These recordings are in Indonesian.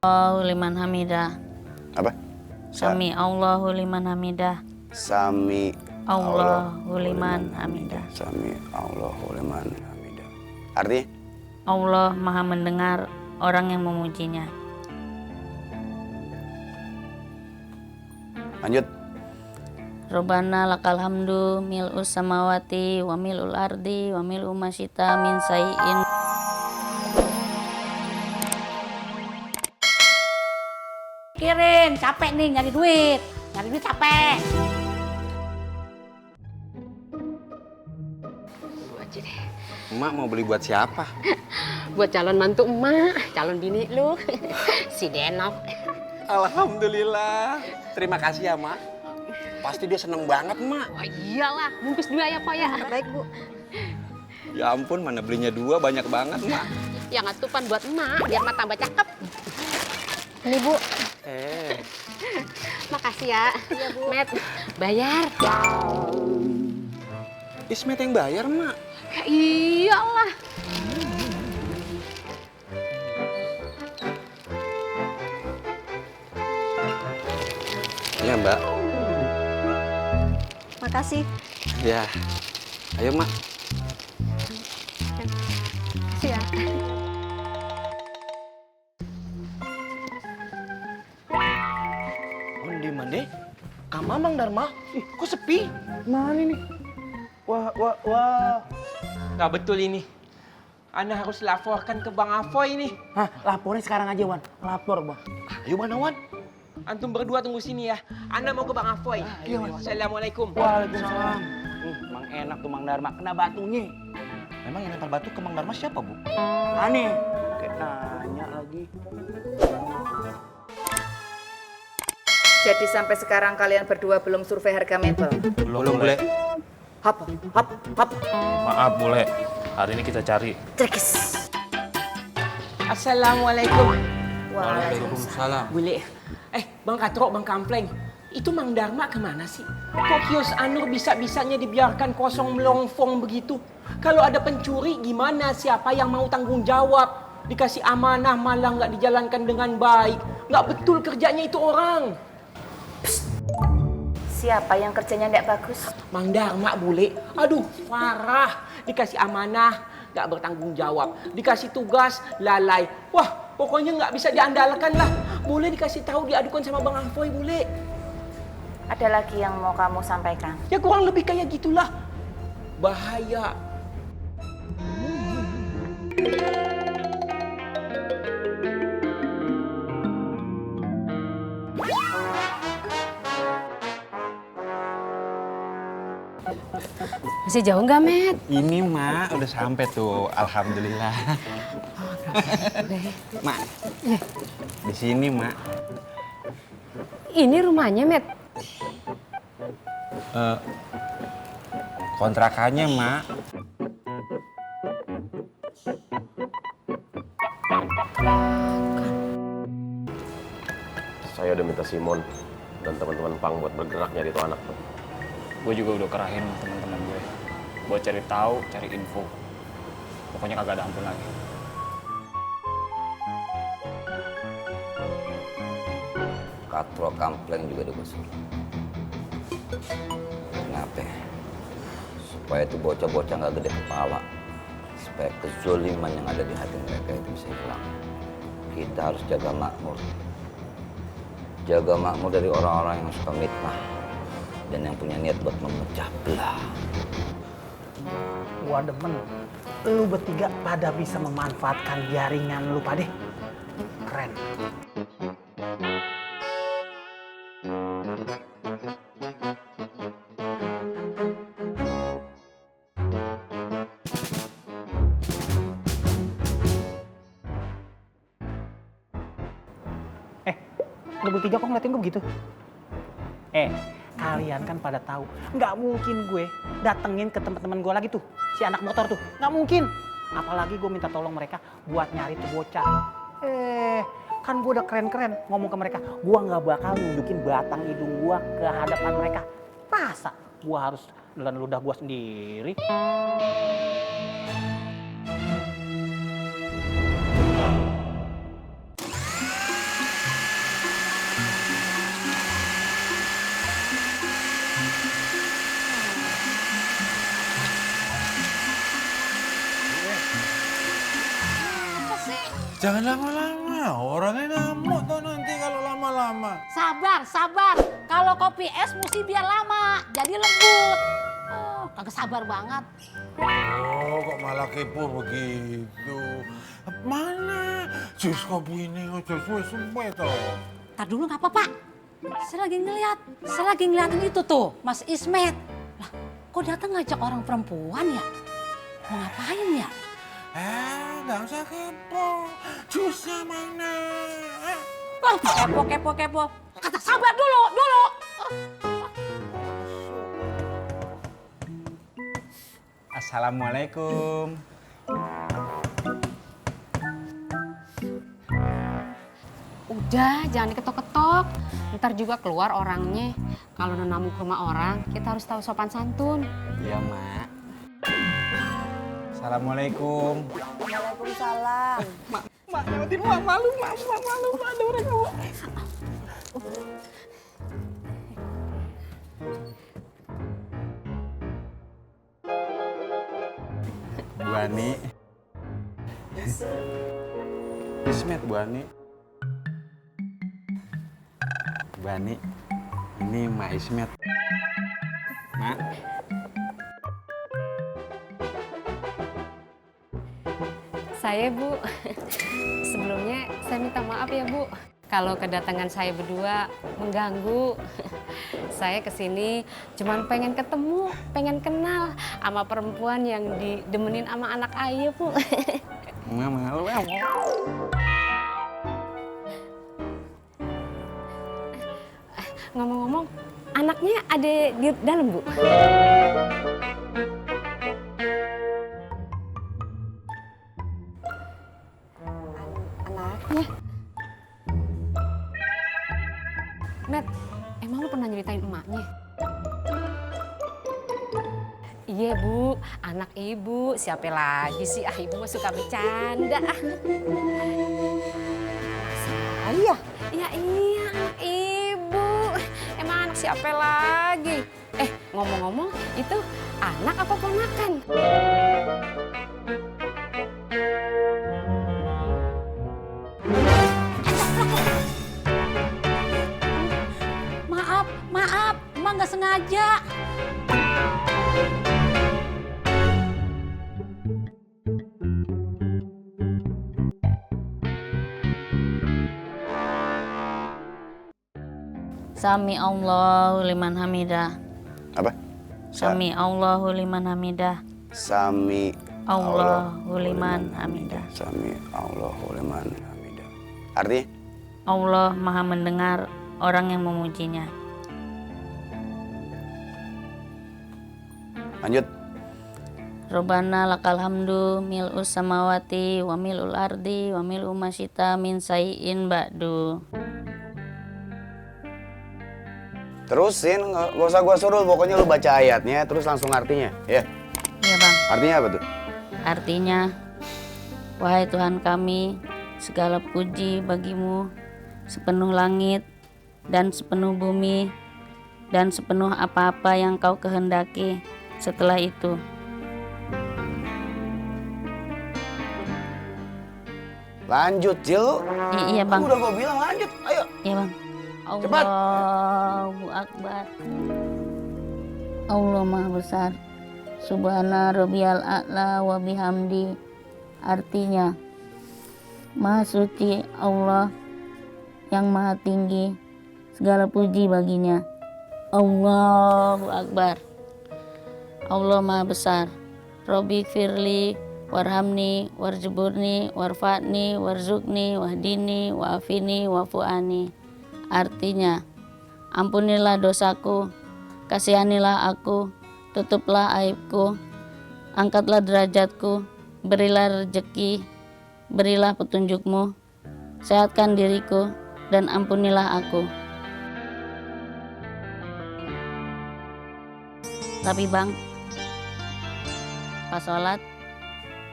Allahu liman hamidah. Apa? Sami Allahu liman hamidah. Sami Allahu liman hamidah. Sami Allahu liman hamidah. Artinya? Allah maha mendengar orang yang memujinya. Lanjut. Rabbana lakal hamdu mil'us samawati wa mil'ul ardi wa mil'u masyita min sayyin. Pikirin, capek nih nyari duit capek. Lu aja deh. Emak mau beli buat siapa? Buat calon mantu emak, calon bini lu, si Denok. Alhamdulillah. Terima kasih ya, Mak. Pasti dia seneng banget, Mak. Oh iyalah, bungkus dua ya, Pak ya. Baik, Bu. Ya ampun, mana belinya dua banyak banget, Mak. Yang atupan buat emak, biar emak tambah cakep. Ini, Bu. Makasih ya. Iya, Bu. Met, bayar. Ismet yang bayar, Mak. Ya iyalah. Iya, Mbak. Makasih. Ya. Ayo, Mak. Makasih ya. Onde mande? Kama Mang Dharma? Ih, kok sepi? Mana nih? Wah. Nggak betul ini. Anda harus laporkan ke Bang Afoy ini. Hah, laporin sekarang aja, Wan. Lapor, Bang. Ayo mana, Wan? Antum berdua tunggu sini ya. Anda mau ke Bang Afoy. iya, Mas. Assalamualaikum. Waalaikumsalam. Mang enak tuh Mang Dharma, kena batunya. Memang yang lempar batu ke Mang Dharma siapa, Bu? Aneh. Kayak nanya lagi. Jadi sampai sekarang kalian berdua belum survei harga mebel? Belum, Bule. Hap. Maaf, Bule. Hari ini kita cari. Trekis. Assalamualaikum. Waalaikumsalam. Boleh. Bang Katro, Bang Kampleng. Itu Mang Dharma kemana sih? Kok kios Anur bisa-bisanya dibiarkan kosong melongfong begitu? Kalau ada pencuri gimana? Siapa yang mau tanggung jawab? Dikasih amanah malah nggak dijalankan dengan baik. Nggak betul kerjanya itu orang. Siapa yang kerjanya tidak bagus? Mang Dharma, Bule. Aduh, parah. Dikasih amanah, nggak bertanggung jawab. Dikasih tugas, lalai. Wah, pokoknya nggak bisa diandalkan lah. Boleh dikasih tahu diadukan sama Bang Afoy, Bule. Ada lagi yang mau kamu sampaikan? Ya kurang lebih kayak gitulah. Bahaya. Masih jauh nggak, Met? Ini, Mak, udah sampai tuh. Alhamdulillah. Mak. Di sini, Mak. Ini rumahnya, Met. Kontrakannya, Mak. Saya udah minta Simon dan teman-teman Pang buat bergerak nyari tuh anak tuh. Gue juga udah kerahin teman-teman gue buat cari tahu, cari info. Pokoknya kagak ada ampun lagi. Katro Kampleng juga udah gue suruh. Kenapa? Supaya tuh bocah-bocah nggak gede kepala. Supaya kezoliman yang ada di hati mereka itu bisa hilang. Kita harus jaga makmur. Jaga makmur dari orang-orang yang suka mitnah. Dan yang punya niat buat memecah belah. Gua demen. Lu bertiga pada bisa memanfaatkan jaringan lu pade. Keren. Lu bertiga kok ngeliatin gue begitu? Kalian kan pada tahu, nggak mungkin gue datengin ke teman-teman gue lagi tuh, si anak motor tuh, nggak mungkin. Apalagi gue minta tolong mereka buat nyari tuh bocah. Kan gue udah keren-keren ngomong ke mereka, gue nggak bakal nunjukin batang hidung gue ke hadapan mereka. Masa gue harus nelan ludah gue sendiri? Jangan lama-lama, orangnya ngamuk tuh nanti kalau lama-lama. Sabar, sabar. Kalau kopi es mesti biar lama, jadi lembut. Oh, kagak sabar banget. Oh, kok malah kepo begitu? Mana jus kopi ini udah suwe-suwe toh. Tar dulu nggak apa-apa. Saya lagi ngeliatin itu tuh, Mas Ismet. Lah, kok datang ngajak orang perempuan ya? Mau ngapain ya? Nggak usah kepo. Jusnya mana? Oh, kepo. Kata sabar dulu. Assalamualaikum. Udah, jangan diketok-ketok. Ntar juga keluar orangnya. Kalau nenamu ke rumah orang, kita harus tahu sopan santun. Iya, Mak. Assalamualaikum. Waalaikumsalam. Mak, nyawatin mak malu, ada orang kamu. Bu Ani. Ismet, Bu Ani. Bu Ani, ini Mak Ismet. Mak. Saya, Bu. Sebelumnya saya minta maaf ya, Bu. Kalau kedatangan saya berdua mengganggu. Saya kesini cuman pengen ketemu, pengen kenal sama perempuan yang didemenin sama anak ayah, Bu. Mama, lu Ngomong-ngomong, anaknya ada di dalam, Bu? Anaknya? Met, emang lu pernah nyeritain emaknya? Iya, Bu, anak ibu. Siapa lagi sih? Ibu mah suka bercanda. Saya? Ya iya, anak ibu. Emang anak siapa lagi? Ngomong-ngomong, itu anak apa ponakan? Maaf, Emak nggak sengaja. Sami Allahu liman hamidah. Apa? Sami Allahu liman hamidah. Sami Allahu liman hamidah. Sami Allahu liman hamidah. Artinya? Allah Maha mendengar orang yang memujinya. Lanjut. Robbana lakal hamdu mil'us samawati wa mil'ul ardi wa mil'u masyita min sayyin ba'du. Terusin, gak usah gua suruh, pokoknya lu baca ayatnya terus langsung artinya, ya. Iya, Bang. Artinya apa tuh? Artinya, wahai Tuhan kami, segala puji bagimu, sepenuh langit dan sepenuh bumi dan sepenuh apa-apa yang kau kehendaki setelah itu. Lanjut, Cil. Iya, Bang. Udah gua bilang lanjut, ayo. Iya, Bang. Cepat. Allahu Akbar. Allah Maha Besar. Subhana rabbiyal a'la wa bihamdi. Artinya, Maha Suci Allah yang Maha Tinggi, segala puji baginya. Allahu Akbar. Allah Maha Besar. Robbi firli warhamni warjuburni warfa'ni warzukni wahdini wa'afini wa'fu'ani. Artinya, ampunilah dosaku, kasihanilah aku, tutuplah aibku, angkatlah derajatku, berilah rezeki, berilah petunjukmu, sehatkan diriku, dan ampunilah aku. Tapi Bang, pas sholat,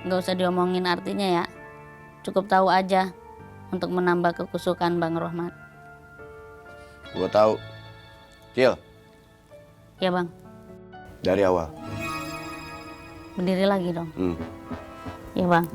nggak usah diomongin artinya ya, cukup tahu aja untuk menambah kekusukan Bang Rohmat. Gua tahu. Cil. Ya, Bang. Dari awal. Berdiri lagi dong. Ya, Bang.